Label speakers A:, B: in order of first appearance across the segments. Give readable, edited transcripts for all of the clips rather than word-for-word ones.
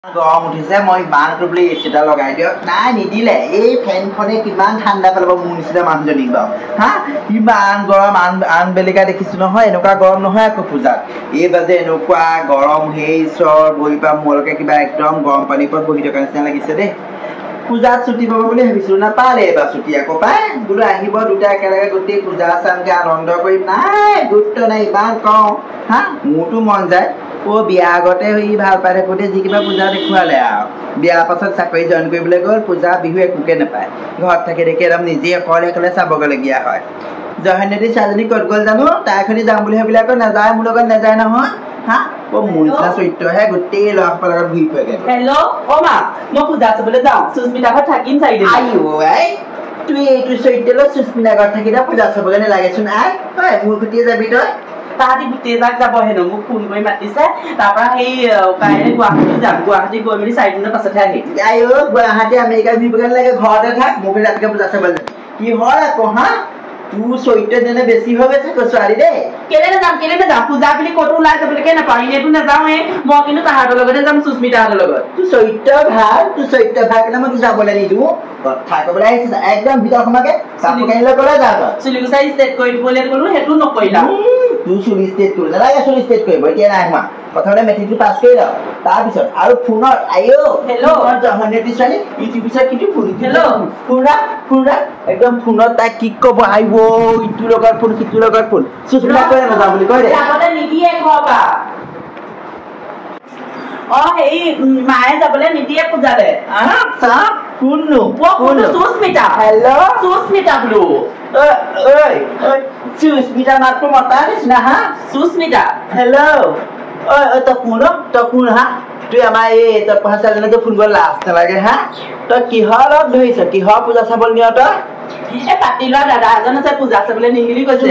A: গৰম উঠিছে মই ইমানটো বুলি এচিটা লগাই দিয়ক নাই নিদিলে এই ফেনখনে কিমান ঠাণ্ডা পেলাব মোৰ নিচিনা মানুহজনীক বাৰু হা ইমান গৰম আন বেলেগা দেখিছো নহয় এনেকুৱা গৰম নহয় আকৌ পূজাত এইবাৰ যে এনেকুৱা গৰম সেই ঈশ্বৰ বহি পা মোৰলৈকে কিবা একদম গৰম পানীৰ ওপৰত বহি থকা নিচিনা লাগিছে দেই পূজাত ছুটি পাব বুলি ভাবিছিলো নাপালে এইবাৰ ছুটি আকৌ পাই বোলো আহিব দুটা একেলগে গোটেই পূজা চামগে আনন্দ কৰিম নাই গুৰুত্ব নাই ইমান কওঁ হা মোৰতো মন যায় বিয়া আগতে সি ভাল পাই থাকোঁতে যি কিবা পূজা দেখুৱালে আৰু বিয়াৰ পাছত চাকৰি জইন কৰিবলৈ গ'ল পূজা বিহু একোকে নাপায় ঘৰত থাকি দেখি একদম নিজে অকলে চাবগৈলগীয়া হয় জয়নেতি ছোৱালীজনী ক'ত গ'ল জানো তাই খনি যাম বুলি ভাবিলে আকৌ নাযায় মোৰ লগত নাযায় নহয় হা মোৰ নিচিনা চৰিত্ৰহে গোটেই ল'ৰাসকলৰ লগত ঘূৰি ফুৰেগে
B: হেল্ল' অ মা মই পূজা চাবলৈ যাওঁ সুস্মিতা ঘৰত থাকিম চাৰিদিন
A: তুই এইটো চৰিত্ৰ লৈ সুস্মিতা ঘৰত থাকি পূজা চাবগৈ নালাগেচোন আই মোৰ সৈতে যাবি তই
B: তাহাঁতি গোটেই যাক যাব হেনো মোক ফোন কৰি মাতিছে তাৰ পৰা সেই কাইলৈ গুৱাহাটী যাম গুৱাহাটী গৈ মেলি 4 দিনৰ পাছতহে আহিম
A: গুৱাহাটী আমেৰিকা ঘূৰিবগৈ নালাগে ঘৰতে থাক মোক ৰাতিকে পূজা চাবলৈ যাম কি হয় আকৌ হা তোৰ চৰিত্ৰ যেনে বেছি হৈ গৈছে ছোৱালী দেই
B: কেলে নাযাম পূজা বুলি ক'তো ওলাই যাবলৈকে নাপাওঁ এনেইতো নাযাওঁৱে মই কিন্তু তাহাঁতৰ লগতে যাম সুস্মিতাহঁতৰ লগত
A: তোৰ চৰিত্ৰ ভাল কাৰণে মই তোৰ যাবলৈ নিদিওঁ কথা ক'বলৈ আহিছে একদম ভিতৰত সোমাকে কাপোৰ কানিলৈ ক'লে যা
B: চুলি গুচাই ষ্টেট কৰি দিবলৈ ক'লো সেইটো নকৰিলা
A: তোৰ চুলি ষ্টেট কৰিব নালাগে চুলি ষ্টেট কৰিব এতিয়া নাই হোৱা প্ৰথমতে মেট্ৰিকটো পাছ কৰি লওঁ তাৰপিছত আৰু ফোনত জহনেতি ছোৱালী ইটোৰ পিছত কিন্তু ফোন একদম ফোনত তাই কি ক'ব আহিব ইটোৰ লগত ফোন সিটোৰ লগত ফোন সুস্মিতা কৈ নাযাওঁ বুলি কয়
B: দে নিদিয়ে ঘৰৰ পৰা হেৰি মায়ে যাবলৈ নিদিয়ে পূজালে সুস্মিতা সুস্মিতা বোলো
A: সুস্মিতা মাতটো মতাৰ নিচিনা হা
B: সুস্মিতা
A: হেল্ল' তই কোন হা তুই আমাৰ এই তই পঢ়া ছোৱালীজনীকে ফোন কৰিব লাজ নালাগে হা তই কিহৰ লগ ধৰিছ কিহৰ পূজা চাবলৈ নিয় তই
B: পাতি লোৱা দাদা এজন আছে পূজা চাবলৈ নিম বুলি কৈছে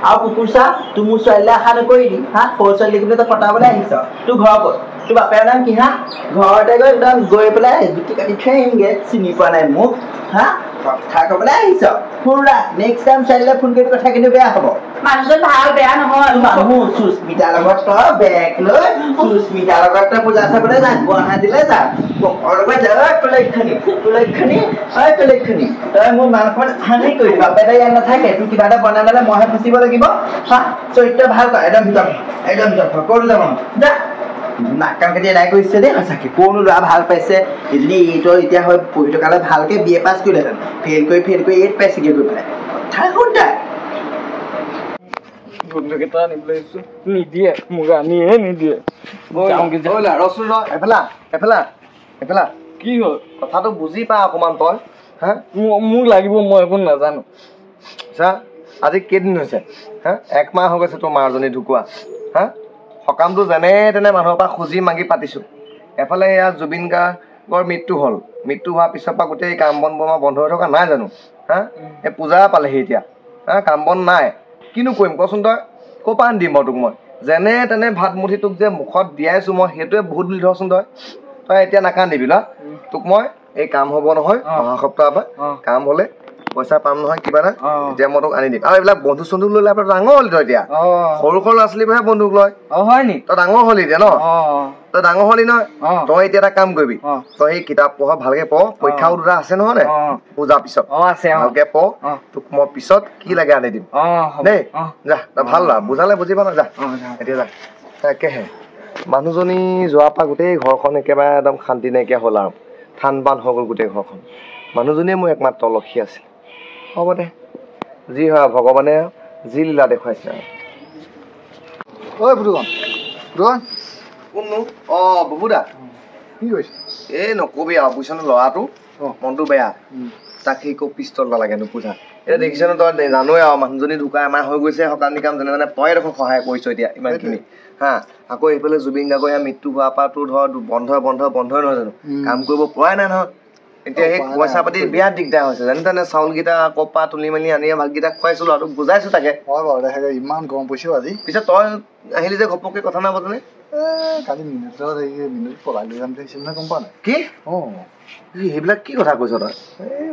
A: আৰু কুকুৰ চা তোৰ মোৰ ছোৱালীলৈ আশা নকৰিবি হা সৰু ছোৱালী দেখিবলৈ তই পতাবলৈ আহিছ তোৰ ঘৰ ক'ত তোৰ বাপেৰ নাম কি হা ঘৰতে গৈ একদম গৈ পেলাই জুতি কাটি থৈ আহিমগে চিনি পোৱা নাই মোক হা কথা ক'বলৈ আহিছ ফুৰা নেক্সট টাইম ছোৱালীলৈ ফোন কৰি কথা কিন্তু বেয়া হ'ব
B: মানুহজন ভাল বেয়া নহয়
A: মানুহ সুস্মিতাৰ লগত তই বেগ লৈ সুস্মিতাৰ লগত তই পূজা চাবলৈ যা গুৱাহাটীলৈ যা কলেক্ষণী তই মোৰ মাংসত হানি কৰি বাপে তাই ইয়াত নাথাকে তোৰ কিবা এটা বনাই ল'লে মইহে ফচিব লাগিব হা চৰিত্ৰ ভাল কৰ একদম ভিতৰত ক'তো যাব যা নাক কাণ কাটি এদাই কৰিছে দেই সঁচাকে কোনো ল'ৰা ভাল পাইছে যদি এইটো এতিয়া হয় পঢ়ি থকালে ভালকে BA পাছ কৰিলেহেঁতেন ফেইল কৰি 8 পাইছেগে গৈ পেলাই কথা শুন তাই
C: নিদিয়ে মোক আনিয়ে নিদিয়ে
D: এফালা
C: কি হ'ল
D: কথাটো বুজি পা অকমান তই হা
C: মোক লাগিব মই একো নাজানো
D: চা আজি কেইদিন হৈছে হা 1 মাহ হৈ গৈছে তোৰ মাৰজনী ঢুকুৱা হা সকামটো যেনে তেনে মানুহৰ পৰা খুজি মাগি পাতিছো এফালে এয়া জুবিন গাৰ্গৰ মৃত্যু হ'ল মৃত্যু হোৱাৰ পিছৰ পৰা গোটেই কাম বন বন্ধ হৈ থকা নাই জানো হা এই পূজা পালেহি এতিয়া হা কাম বন নাই কিনো কৰিম কচোন তই ক'ৰ পৰা দিম বাৰু তোক মই যেনে তেনে ভাত মুঠি তোক যে মুখত দিয়াইছো মই সেইটোৱে বহুত বুলি ধৰচোন তই এতিয়া নাকান্দিবি না তোক মই এই কাম হ'ব নহয় অহা সপ্তাহৰ পৰা কাম হ'লে পইচা পাম নহয় কিবা এটা এতিয়া মই তোক আনি দিম আৰু এইবিলাক বন্ধু চন্ধু লৈ ডাঙৰ হ'লি তই এতিয়া সৰু ল'ৰা ছোৱালীবোৰহে বন্ধুক লয়
C: হয় নি
D: তই ডাঙৰ হ'লি এতিয়া ন তই ডাঙৰ হ'লি নহয় তই এতিয়া এটা কাম কৰিবি তই সেই কিতাপ পঢ় ভালকে পঢ় পৰীক্ষাও 2টা আছে নহয় নে পূজাৰ পিছত ভালকে পঢ় তোক মই পিছত কি লাগে আনি দিম দেই যা তই ভাল না বুজালে বুজি পা না যা এতিয়া যা তাকেহে মানুহজনী যোৱাৰ পৰা গোটেই ঘৰখন একেবাৰে একদম শান্তি নাইকিয়া হ'ল আৰু থান বান হৈ গ'ল গোটেই ঘৰখন মানুহজনীয়ে মোৰ একমাত্ৰ লক্ষী আছিল হ'ব দে যি হয় ভগৱানে যি লীলা দেখুৱাইছে বুবুদা
E: কি কৈছে
D: এই নকবি আৰু বুজিছ ন ল'ৰাটো মনটো বেয়া তাক সি আকৌ পিষ্টল নালাগে নোপোজা এতিয়া দেখিছ ন তই জানোৱে আৰু মানুহজনী ঢুকাই আমাৰ হৈ গৈছে সকাম নিকাম যেনে তেনে তই দেখোন সহায় কৰিছ এতিয়া ইমানখিনি হা আকৌ এইফালে জুবিন গাৰ্গৰ মৃত্যু হোৱাৰ পৰা তোৰ ধৰ বন্ধই নহয় জানো কাম কৰিব পৰাই নাই নহয় এতিয়া সেই পইচা পাতি বিৰাট দিগদাৰ হৈছে যেনে তেনে চাউলকেইটা কপা তুলি মেলি আনি ভাতকেইটা খুৱাইছো আৰু বুজাইছো তাকে
E: ইমান গৰম পৰিছে আজি
D: পিছত তই আহিলি যে ঘপককে কথা নাই বতনে
E: কালি মিনিট পলাই লৈ যাম দেখিছিল নহয় গম পোৱা নাই
D: কি সেইবিলাক কি কথা কৈছ তই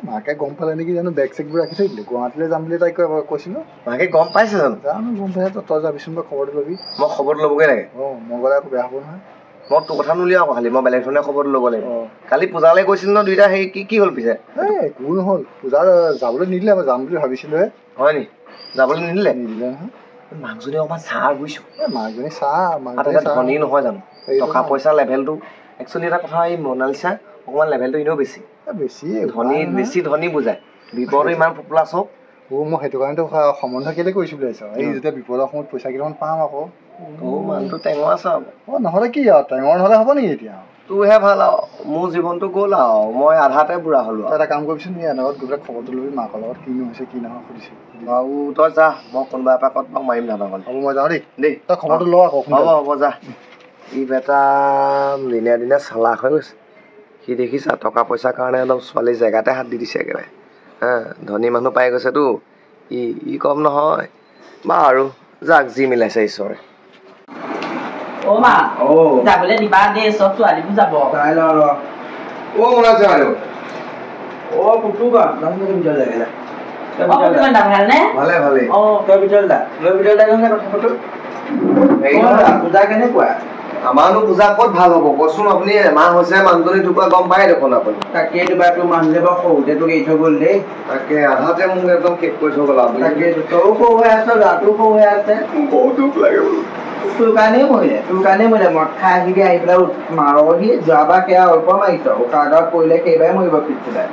E: মাকে গম পালে নেকি জানো বেগ চেগবোৰ ৰাখি থৈ দিলে গুৱাহাটীলৈ যাম বুলি তাই কৈছিলো
D: মাকে গম পাইছে জানো
E: গম পাইছে তই যাবিচোন বা খবৰটো ল'বি
D: মই খবৰটো ল'বগৈ লাগে
E: মই গ'লে আকৌ বেয়া হ'ব নহয়
D: মই তোৰ কথা নুলিয়াও খালি মই বেলেগ ধৰণে খবৰটো ল'ব লাগিব কালি পূজালৈ গৈছিল ন দুইটা সেই কি হ'ল পিছে
E: একো নহ'ল পূজা যাবলৈ নিদিলে মই যাম বুলি ভাবিছিলোহে
D: হয় নি যাবলৈ নিদিলে
E: নিদিলে নহয়
D: মাকজনী অকণমান চাহ বুজিছো
E: মাকজনী চাহ
D: ধনী নহয় জানো টকা পইচা লেভেলটো একচুৱেলি এটা কথা এই মনালিছা অকণমান লেভেলটো এনেও বেছি বেছি ধনী বুজায় বিপদো ইমান প্লাছ হওক
E: মই সেইটো কাৰণেতো সম্বন্ধ কেলৈ কৰিছো বুলি ভাবিছ এই যেতিয়া বিপদৰ সময়ত পইচা কেইটামান পাম আকৌ
D: মানুহটো টেঙৰ আছে
E: নহ'লে কি আৰু টেঙৰ নহ'লে হ'ব নেকি এতিয়া
D: তোৰহে ভাল আৰু মোৰ জীৱনটো গ'ল আৰু মই আধাতে বুঢ়া হ'লো
E: এটা কাম কৰিবিচোন লগত গৈ পেলাই খবৰটো ল'বি মাকৰ লগত কিনো হৈছে কি নহয় সুধিছোঁ
D: বাৰু তই যা মই কোনোবা এপাকত বাৰু মাৰিম নাপাওঁ
E: হ'ব মই যাওঁ দেই তই খবৰটো ল আকৌ
D: হ'ব যা ই বেটা দিনে দিনে চালাক হৈ গৈছে সি দেখিছা টকা পইচাৰ কাৰণে অলপ ছোৱালী জেগাতে হাত দি দিছে একেবাৰে ধনী মানুহ পাই গৈছেতো ই কম নহয় বাৰু যাক যি মিলাইছে ঈশ্বৰে
B: মা যাবলৈ দিবা দেই চব ছোৱালীবোৰ যাব
A: চাই ল
D: মনালিছা আৰু
A: পুতু কন
B: ভালনে
D: ভালে ভালে
A: তই ভিতৰত কথা পাতো পূজা কেনেকুৱা
D: আমাৰনো পূজা ক'ত ভাল হ'ব কচোন আপুনি এমাহ হৈছে মানুহজনী ঢুকুৱা গম পায় দেখোন আপুনি
A: তাকে দুবাৰ তোৰ মানুহজনী বাৰু সৰুতে তোক এৰি থৈ গ'ল দেই
D: তাকে আধাতে মোক একদম শেষ কৰি থৈ গ'ল
A: তাকে তইও সৰু হৈ আছ ল'ৰাটোও সৰু হৈ আছে
D: বহুত দুখ লাগে
A: তোৰ কাৰণেই মৰিলে মদ খাই আহিবি আহি পেলাই মাৰহি যোৱাবাৰ সেয়া অল্প মাৰিছ উশাহ পৰিলে সেইবাৰে মৰিব পিছলৈ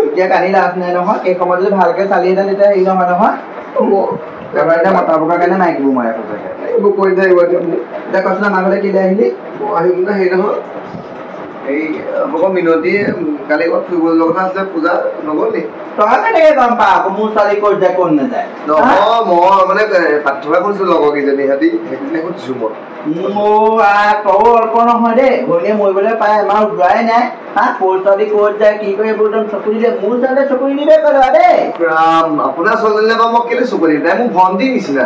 A: এতিয়া কালি লাভ নাই নহয় সেই সময়ত যদি ভালকে চালিহেঁতেন তেতিয়া হেৰি নহয় এতিয়া মতা পকাৰ কাৰণে মাইকিবোৰ মাৰে সঁচাকে
D: এইবোৰ কৈ থাকিব
A: এতিয়া কৈছিল আমাৰ ঘৰলৈ কেলে আহিলি
D: মই আহিম না হেৰি নহয় এই আপোনালোকৰ মিনতি কালি ক'ত ফুৰিবলৈ যোৱা কথা আছে পূজা নগ'ল নি
A: তই কেনেকে গম পা আকৌ মোৰ ছোৱালী ক'ত যায় ক'ত নাযায়
D: নহয় মই মানে পাতি থকা কৰিছিলোঁ লগৰ কেইজনী সিহঁতি সেইকাৰণে সুধিছোঁ মই
A: তও অল্প নহয় দেই ঘৈণীয়ে মৰিবলৈ পাই আমাৰ যোৱাই নাই ক'ৰ ছোৱালী ক'ত যায় কি কৰে এইবোৰ একদম চকু দিলে মোৰ ছোৱালীয়ে চকু নিদিবে ক'লা দেই
D: আপোনাৰ ছোৱালীজনীলে বাৰু মই কেলৈ চকু দিম তাই মোক ভণ্টি নিচিনা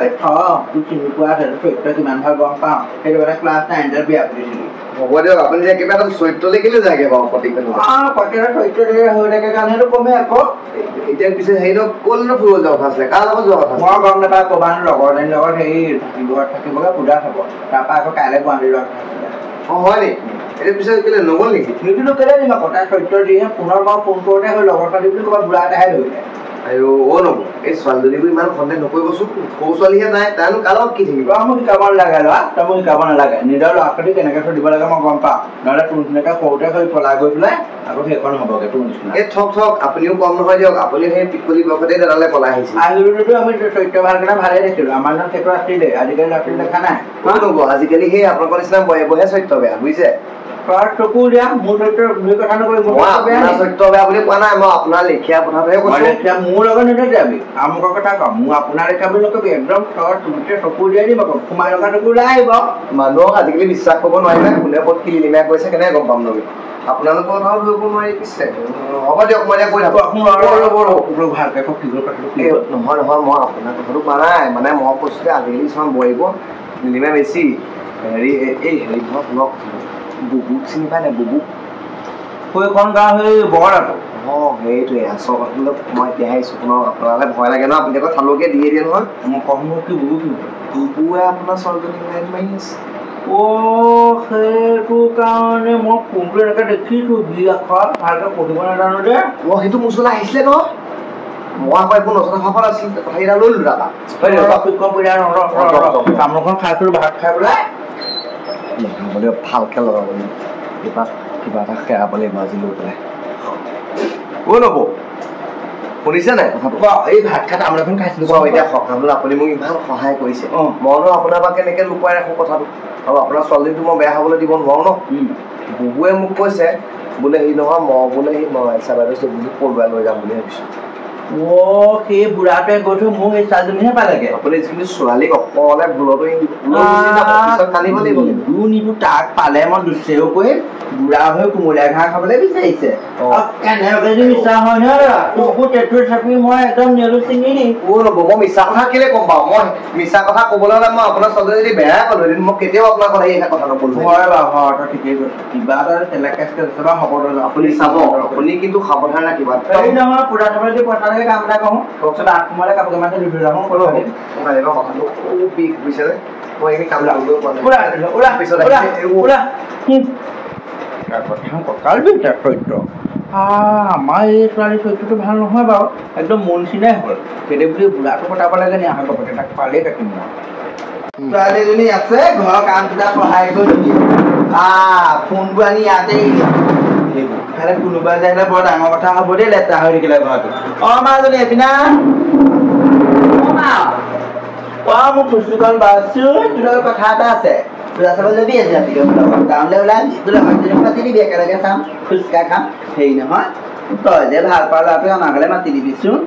A: তোৰ চিনি পোৱা চৰিত্ৰ কিমান ভাল গম পাওঁ সেইটো কাৰণে ক্লাছ 9 বিয়া পাতিছিলো
D: হ'ব দিয়ক আপুনি যে কিবা এটা চৰিত্ৰলৈ কেলৈ যায়গে বাৰু
A: প্ৰতিটো চৰিত্ৰ হৈ থাকে কাৰণেতো কমে আকৌ
D: এতিয়া পিছে হেৰি ক'লৈ ফুৰিব যোৱা কথা আছিলে কাৰ লগত যোৱা কথা
A: মই গম নাপাওঁ ক'ৰবাত লগৰজনীৰ লগত হেৰি থাকিবগৈ পূজা থ'ব তাৰপৰা আকৌ কাইলৈ গুৱাহাটী যোৱা কথা আছিলে
D: হয় নি এতিয়া পিছে কেলৈ নগ'ল নেকি
A: নিদিলো কেলৈ দিম আকৌ তাই চৰিত্ৰ দিহে পুনৰ মই ফোন কৰোঁতে হৈ লগৰ ছোৱালী বুলি ক'ৰবাত বুঢ়া এটাহে ধৰিলে
D: আৰু নব এই ছোৱালীজনীকো ইমান সন্দেহ নকৰিবচোন সৰু ছোৱালীহে নাই তাইনো কাৰ লগত কি থাকিব
A: মোক শিকাব নালাগে ল'ৰা তই মোক শিকাব নালাগে নিজৰ ল'ৰা ছোৱালী কেনেকৈ থৈ দিব লাগে মই গম পাওঁ নহ'লে তোৰ নিচিনাকৈ সৰুতে হৈ পলাই গৈ পেলাই আকৌ সেইখন হ'বগৈ তোৰ নিচিনা
D: এই থক আপুনিও কম নহয় দিয়ক আপুনি সেই পিকলি বয়সতে দাদালে পলাই আহিছে
A: আহিলোতো আমি চৰিত্ৰ ভাল কাৰণে ভালেই দেখিলোঁ আমাৰ নাম সেইটো আছিলে আজিকালি ল'ৰা ছোৱালী দেখা নাই
D: নব আজিকালি সেই আপোনালোকৰ নিচিনা বহে চৰিত্ৰ বেয়া বুজিছে
A: তই চকু দিয়া মোৰ চৰিত্ৰ বুলি কথা নকৰি
D: আপোনাৰ চৰিত্ৰ বেয়া বুলি কোৱা নাই মই আপোনাৰ লেখীয়া কথাটোহে কৈছোঁ
A: মোৰ লগত নিদিয়াবি আমুকৰ কথা কওঁ মোৰ আপোনাৰ লেখীয়া বুলি নকবি একদম তই তোকে চকু দিয়াই দিম আকৌ সোমাই লগা চকু ওলাই আহিব
D: মানুহক আজিকালি বিশ্বাস কৰিব নোৱাৰিলে কোনে ক'ত কি লিলিমাই কৈছে কেনেকৈ গম পাম নবি আপোনালোকৰ কথাও ধৰিব নোৱাৰি পিছে হ'ব দিয়ক মই এতিয়া কৈ থাকোঁ
A: ভালকৈ
D: নহয় মই আপোনাৰ কথাটো কোৱা নাই মানে মই কৈছোঁ যে আজিকালি কিছুমান বহিব লিলিমাই বেছি হেৰি এই হেৰি ঘৰত শুনক বুবুক চিনি পায় নাই বুবুক
A: সেইখন গাঁও সেই বগৰাটো
D: সেইটোৱে আচল কথাটো মই এতিয়াহে আহিছোঁ শুনক আপোনালে ভয় লাগে ন আপুনি আকৌ থালকে দিয়ে নহয়
A: মই কম কি বুবু কি
D: বুবুৱে আপোনাৰ ছোৱালীজনী লাইন মাৰি আছে
A: সেইটো কাৰণে মই ফোনটো এনেকৈ দেখিছোঁ বিয়াখন ভালকৈ পঢ়িব নাজানো যে
D: সেইটো মোৰ ওচৰলৈ আহিছিলে ন মই আকৌ একো নজনা ভাষাত আছিল কথাকেইটা লৈ ল'লো দাদা
A: তামোলখন খাইছিলোঁ ভাত খাই পেলাই
D: ভালকে লগাব কিবা এটা খেৰাবলৈ বাজি লৈ পেলাই নব শুনিছে নাই
A: এই ভাত খাই তামোল এখন খাইছিলোঁ
D: এতিয়া সকামত আপুনি মোক ইমান সহায় কৰিছে মইনো আপোনাৰ পৰা কেনেকৈ লুকুৱাই ৰাখোঁ কথাটো আৰু আপোনাৰ ছোৱালীজনীটো মই বেয়া হ'বলৈ দিব নোৱাৰো ন বুবুৱে মোক কৈছে বোলে হেৰি নহয় মই বোলে সেই মনালিছা বাইদেউ বুলি পৰুৱাই লৈ যাম বুলি ভাবিছোঁ
A: সেই বুঢ়াটোৱে গৈ থৈ মোক এই ছোৱালীজনীহে পালেগে
D: আপুনি যিখিনি ছোৱালীক অকলে ভুলতো কান্দিব লাগিব
A: তাক পালে মই দুচেও কৰিম বুঢ়া হৈ কোমলীয়া ঘাঁহ খাবলৈ বিচাৰিছে কেনেকৈ মিছা হয় নহয় মই একদম নেলো চিঙি দিম
D: ৰ'ব মই মিছা কথা কেলে গম পাওঁ মই মিছা কথা ক'বলৈ হ'লে মই আপোনাৰ ছোৱালী যদি বেয়াই ক'লো এদিন মই কেতিয়াও আপোনাৰ কথা এই কথা নক'লো
A: হয় বাৰু হয় তই ঠিকেই কৈছ কিবা এটা চেলেকেচ বা হ'ব
D: আপুনি চাব আপুনি কিন্তু সাৱধান ৰাখিব
A: নহয় পুৰা থবলৈ যদি পইচা লাগে কাম এটা কৰোঁ তাৰপিছত 8 সময়লৈ কাপোৰ কামাতে দি থৈ যাওঁ কথাটো
D: বিষ বুজিছে মই এই কাম কৰিব পৰা নাই
A: উৰা উৰা
D: পিছত
A: উৰা
D: আহিছে
A: উৰা কঁকাল বিষ চৰিত্ৰ আমাৰ এই ছোৱালী চৰিত্ৰটো ভাল নহয় বাৰু একদম মন চিনাই হ'ল কেতিয়া বুলি বুঢ়াটো পতাব লাগে নি আহক পকে তাক পালেই কাটিম মই ছোৱালীজনী আছে ঘৰৰ কাম কেইটা সহায় কৰি দিয়ে ফোনবোৰ আনি ইয়াতে ইফালে কোনোবা যাইলে বৰ ডাঙৰ কথা হ'ব দেই লেতেৰা হৈ থাকিলে ঘৰটো মাজনী এপিনা মোৰ ফুচুকন বাছো তোৰ কথা এটা আছে তোৰ চাব যাবি আজি ৰাতিকে টাউনলৈ ওলাবি তোৰ মানুহজনীক মাতি দিবি একেলগে চাম ফুচকা খাম হেৰি নহয় তই যে ভাল পাওঁ ল'ৰাটোৱে আমাৰ ঘৰলৈ মাতি দিবিচোন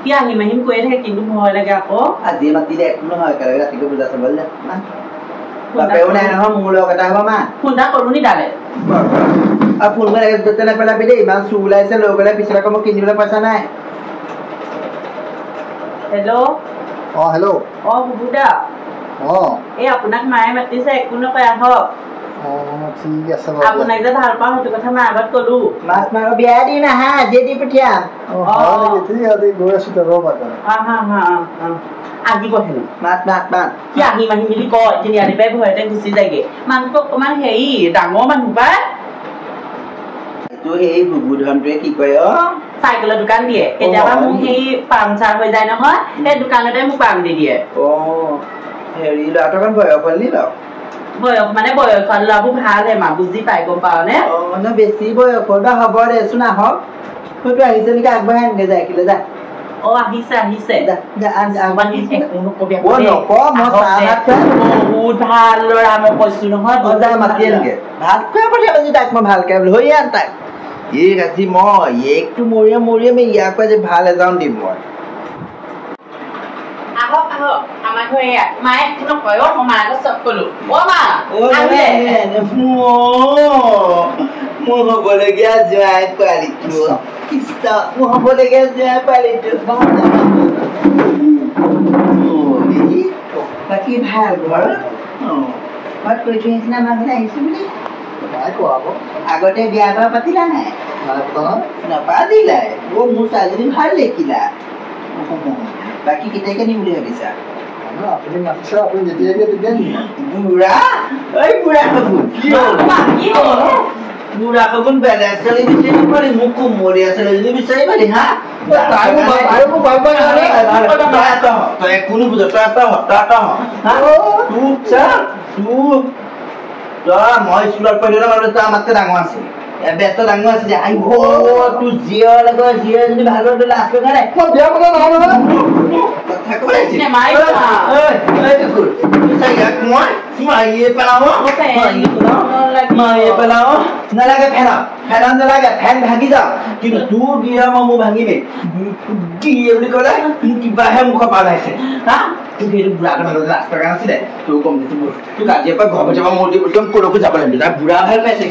B: কি আহিম আহিম কৈয়ে থাকে কিন্তু ভয় লাগে আকৌ
A: আজি মাতিলে একো নহয় একেলগে ৰাতিকে পূজা চাবলৈ যা বাপেও নাই নহয় মোৰ লগ এটা হ'ব মা
B: ফোন এটা কৰো নি তালে
A: আৰু ফোন কৰি য'তে নেপেলাবি দেই ইমান চুৰ ওলাইছে লৈ গ'লে পিছত আকৌ মোক কিনিবলৈ পইচা নাই
B: হেল্ল'
E: হেল্ল'
B: বুবুদা এই আপোনাক মায়ে মাতিছে একো নকয় আহক
E: ঠিক আছে বাৰু
B: আপোনাক যে ভাল পাওঁ সেইটো কথা মাৰ আগত কলো
A: মাছ মাংস বিয়া দিন আহা আজিয়ে দি পঠিয়াম
E: ঠিক আছে গৈ আছো ৰ'বা
B: আজি কহেনো
A: মাত
B: কি আহিম আহিম বুলি কয় তিনিআলি পাই ভয়তে গুচি যায়গে মানুহটো অকমান হেৰি ডাঙৰ মানুহ পাই
A: এইটো সেই বুবুধনটোৱে কি কয়
B: চাইকেলৰ দোকান দিয়ে কেতিয়াবা মোক সেই পামচাৰ হৈ যায় নহয় সেই দোকানতে মোক পাম দি দিয়ে
A: হেৰি ল'ৰাটোৰ অকণ বয়স হ'ল নি বাৰু
B: বয়স মানে বয়সৰ ল'ৰাবোৰ ভালহে মা বুজি পাই গম পাৱ নে
A: বেছি বয়স হ'ল বা হ'ব দেচোন আহক হয়তো আহিছে নেকি আগবঢ়াই আনগে যায় কিলে যা
B: আহিছে বহুত ভাল ল'ৰা মই কৈছো নহয়
A: মাতি আনগে ভাত খুৱাই পঠিয়াব তাক মই ভালকে লৈ আন তাক এই আজি মই একটো মৰিয়াম ইয়াৰ পৰা যে ভাল এজাউন দিম মই
B: আহক আমাৰ ঘৰ এয়া মায়ে নকয় মাৰ আগত চব কলো
A: মোৰ হ'বলগীয়া জোৱাই পোৱালিটো মোৰ হ'বলগীয়া জোৱাই পোৱালিটো বাকী ভাল ঘৰ ঘৰত কৈ থৈ আহিছিলা আমাৰ ঘৰলৈ আহিছো বুলি আগতে বিয়া বাৰু পাতিলা নাই নাপাতিলাই মোৰ ছোৱালীজনী ভাল দেখিলা বাকী কেতিয়াকে নিম বুলি ভাবিছা
E: আপুনি মাতিছে আপুনি যেতিয়া দিয়ে তেতিয়া
A: বুঢ়া বুঢ়া কগুন বেলেগ ছোৱালী বিচাৰি পাৰি মোক কোমলীয়া ছোৱালীজনী বিচাৰি পাৰি হা তই কোনো বুজা মই স্কুলত পঢ়িলে মানুহ তই আমাতকৈ ডাঙৰ আছিল বেষ্ট ডাঙৰ আছিলে আহিব তোৰ জীয়ৰ লগত জীয় যদি ভাল লাষ্ট কাৰণে মই বিয়া কথা নহয় কথা কৈছে নালাগে ফেন নালাগে ফেন ভাগি যাওঁ কিন্তু তোৰ বিয়া মই ভাঙিমেই দিয়ে বুলি ক'লে কিবাহে মুখৰ পাৰ আহিছে হা তোক সেইটো বুঢ়াটো মানুহ ৰাস্তাৰ কাৰণে আছিলে তোৰ কম দিছো তোক আজিৰ পৰা ঘৰ যাব মোৰ ক'লৈকো যাব লাগিব তাৰ বুঢ়া ভাল পাইছে